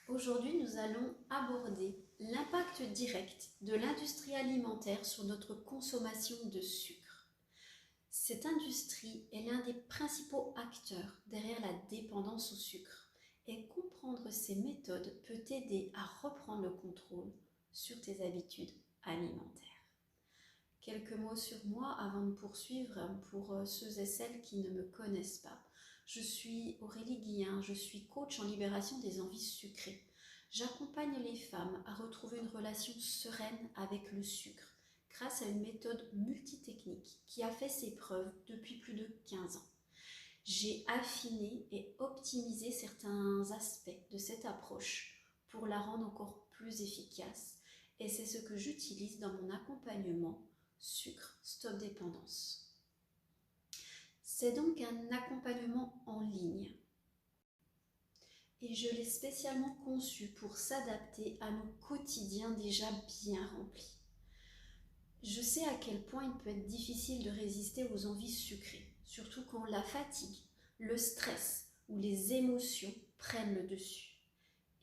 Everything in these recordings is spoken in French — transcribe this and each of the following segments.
Aujourd'hui, nous allons aborder l'impact direct de l'industrie alimentaire sur notre consommation de sucre. Cette industrie est l'un des principaux acteurs derrière la dépendance au sucre et comprendre ses méthodes peut t'aider à reprendre le contrôle sur tes habitudes alimentaires. Quelques mots sur moi avant de poursuivre pour ceux et celles qui ne me connaissent pas. Je suis Aurélie Guillain, je suis coach en libération des envies sucrées. J'accompagne les femmes à retrouver une relation sereine avec le sucre grâce à une méthode multitechnique qui a fait ses preuves depuis plus de 15 ans. J'ai affiné et optimisé certains aspects de cette approche pour la rendre encore plus efficace et c'est ce que j'utilise dans mon accompagnement Sucre Stop Dépendance. C'est donc un accompagnement en ligne et je l'ai spécialement conçu pour s'adapter à nos quotidiens déjà bien remplis. Je sais à quel point il peut être difficile de résister aux envies sucrées, surtout quand la fatigue, le stress ou les émotions prennent le dessus.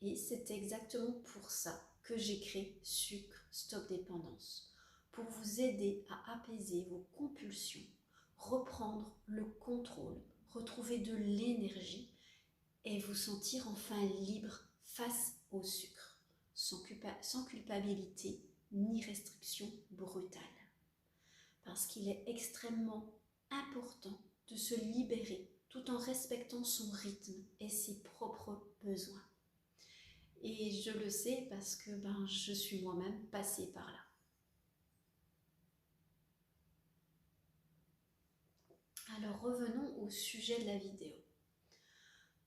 Et c'est exactement pour ça que j'ai créé Sucre Stop Dépendance, pour vous aider à apaiser vos compulsions, reprendre le contrôle, retrouver de l'énergie et vous sentir enfin libre face au sucre, sans culpabilité ni restriction brutale. Parce qu'il est extrêmement important de se libérer tout en respectant son rythme et ses propres besoins. Et je le sais parce que je suis moi-même passée par là. Alors revenons au sujet de la vidéo.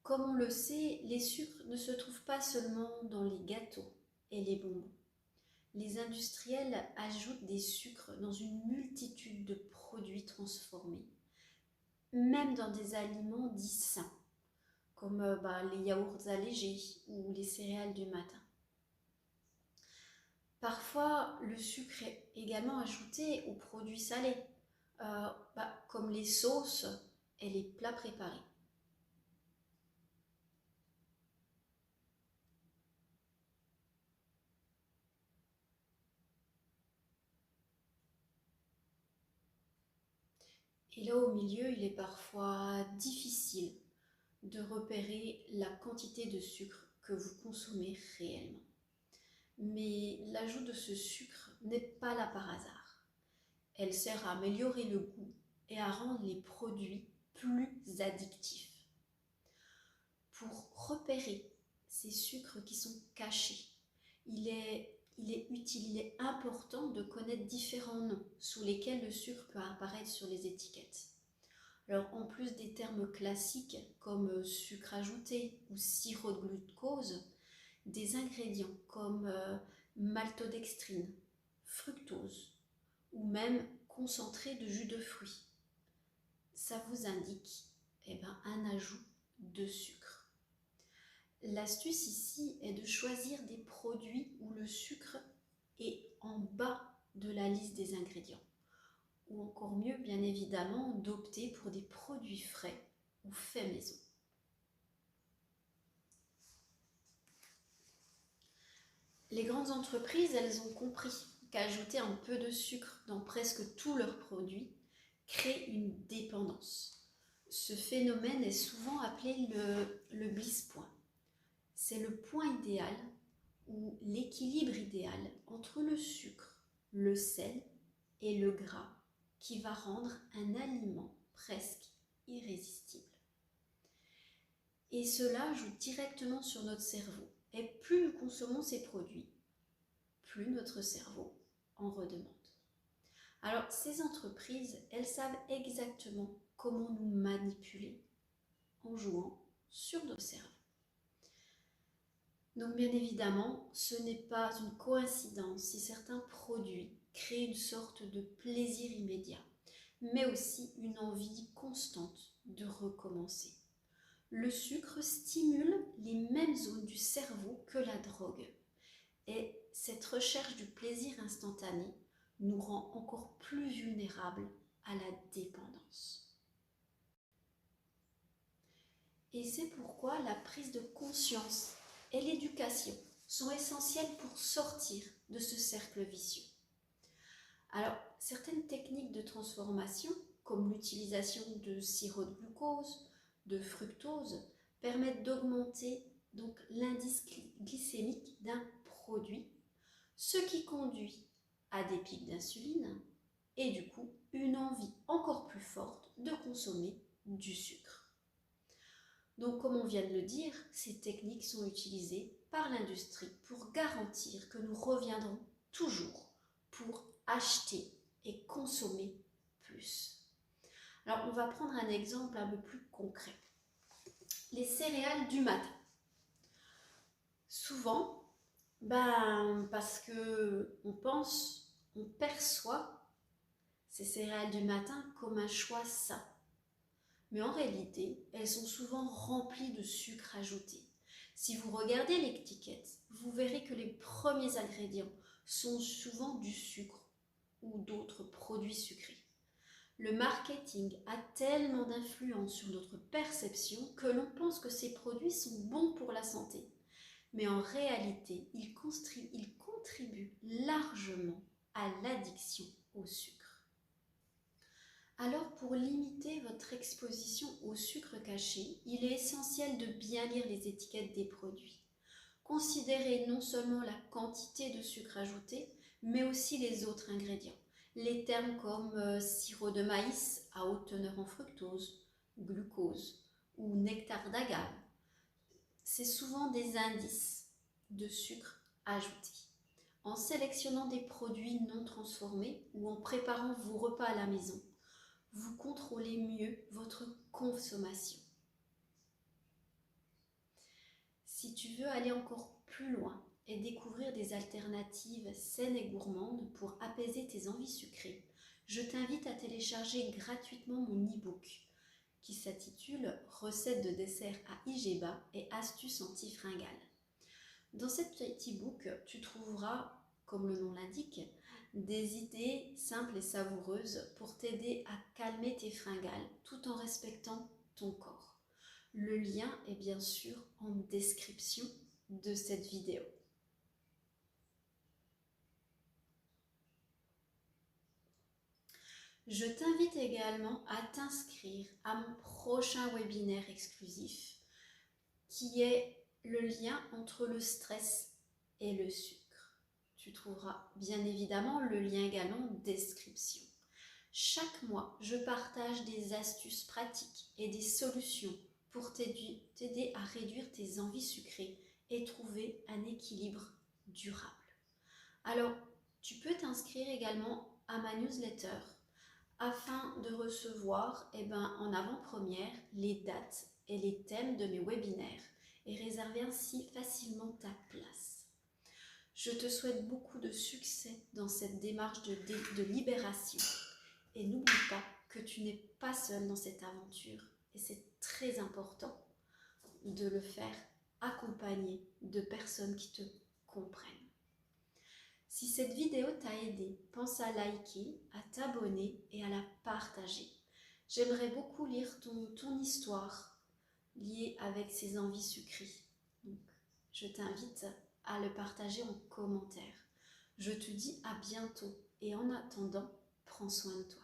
Comme on le sait, les sucres ne se trouvent pas seulement dans les gâteaux et les bonbons. Les industriels ajoutent des sucres dans une multitude de produits transformés, même dans des aliments dits sains, comme les yaourts allégés ou les céréales du matin. Parfois, le sucre est également ajouté aux produits salés, comme les sauces et les plats préparés. Et là, au milieu, il est parfois difficile de repérer la quantité de sucre que vous consommez réellement. Mais l'ajout de ce sucre n'est pas là par hasard. Elle sert à améliorer le goût et à rendre les produits plus addictifs. Pour repérer ces sucres qui sont cachés, il est utile, il est important de connaître différents noms sous lesquels le sucre peut apparaître sur les étiquettes. Alors en plus des termes classiques comme sucre ajouté ou sirop de glucose, des ingrédients comme maltodextrine, fructose ou même concentré de jus de fruits, ça vous indique un ajout de sucre. L'astuce ici est de choisir des produits où le sucre est en bas de la liste des ingrédients. Ou encore mieux, bien évidemment, d'opter pour des produits frais ou faits maison. Les grandes entreprises, elles ont compris qu'ajouter un peu de sucre dans presque tous leurs produits crée une dépendance. Ce phénomène est souvent appelé le bliss point. C'est le point idéal ou l'équilibre idéal entre le sucre, le sel et le gras qui va rendre un aliment presque irrésistible. Et cela joue directement sur notre cerveau. Et plus nous consommons ces produits, plus notre cerveau en redemande. Alors, ces entreprises, elles savent exactement comment nous manipuler en jouant sur nos cerveaux. Donc, bien évidemment, ce n'est pas une coïncidence si certains produits créent une sorte de plaisir immédiat, mais aussi une envie constante de recommencer. Le sucre stimule les mêmes zones du cerveau que la drogue. Et cette recherche du plaisir instantané nous rend encore plus vulnérables à la dépendance. Et c'est pourquoi la prise de conscience et l'éducation sont essentielles pour sortir de ce cercle vicieux. Alors, certaines techniques de transformation, comme l'utilisation de sirop de glucose, de fructose, permettent d'augmenter donc l'indice glycémique d'un produit, ce qui conduit à des pics d'insuline et du coup une envie encore plus forte de consommer du sucre. Donc comme on vient de le dire, ces techniques sont utilisées par l'industrie pour garantir que nous reviendrons toujours pour acheter et consommer plus. Alors on va prendre un exemple un peu plus concret. Les céréales du matin. Souvent, parce que on perçoit ces céréales du matin comme un choix sain. Mais en réalité, elles sont souvent remplies de sucre ajouté. Si vous regardez l'étiquette, vous verrez que les premiers ingrédients sont souvent du sucre ou d'autres produits sucrés. Le marketing a tellement d'influence sur notre perception que l'on pense que ces produits sont bons pour la santé. Mais en réalité, ils contribuent largement à l'addiction au sucre. Alors pour limiter votre exposition au sucre caché, il est essentiel de bien lire les étiquettes des produits. Considérez non seulement la quantité de sucre ajouté, mais aussi les autres ingrédients. Les termes comme sirop de maïs à haute teneur en fructose, glucose ou nectar d'agave, c'est souvent des indices de sucre ajouté. En sélectionnant des produits non transformés ou en préparant vos repas à la maison, vous contrôlez mieux votre consommation. Si tu veux aller encore plus loin et découvrir des alternatives saines et gourmandes pour apaiser tes envies sucrées, je t'invite à télécharger gratuitement mon e-book qui s'intitule « Recettes de dessert à IGEBA et astuces anti-fringales ». Dans cet petit e-book, tu trouveras, comme le nom l'indique, des idées simples et savoureuses pour t'aider à calmer tes fringales tout en respectant ton corps. Le lien est bien sûr en description de cette vidéo. Je t'invite également à t'inscrire à mon prochain webinaire exclusif qui est le lien entre le stress et le sucre. Tu trouveras bien évidemment le lien également en description. Chaque mois, je partage des astuces pratiques et des solutions pour t'aider à réduire tes envies sucrées et trouver un équilibre durable. Alors, tu peux t'inscrire également à ma newsletter afin de recevoir en avant-première les dates et les thèmes de mes webinaires et réserver ainsi facilement ta place. Je te souhaite beaucoup de succès dans cette démarche de libération et n'oublie pas que tu n'es pas seul dans cette aventure et c'est très important de le faire accompagné de personnes qui te comprennent. Si cette vidéo t'a aidé, pense à liker, à t'abonner et à la partager. J'aimerais beaucoup lire ton histoire liée avec ces envies sucrées. Donc, je t'invite à le partager en commentaire. Je te dis à bientôt et en attendant, prends soin de toi.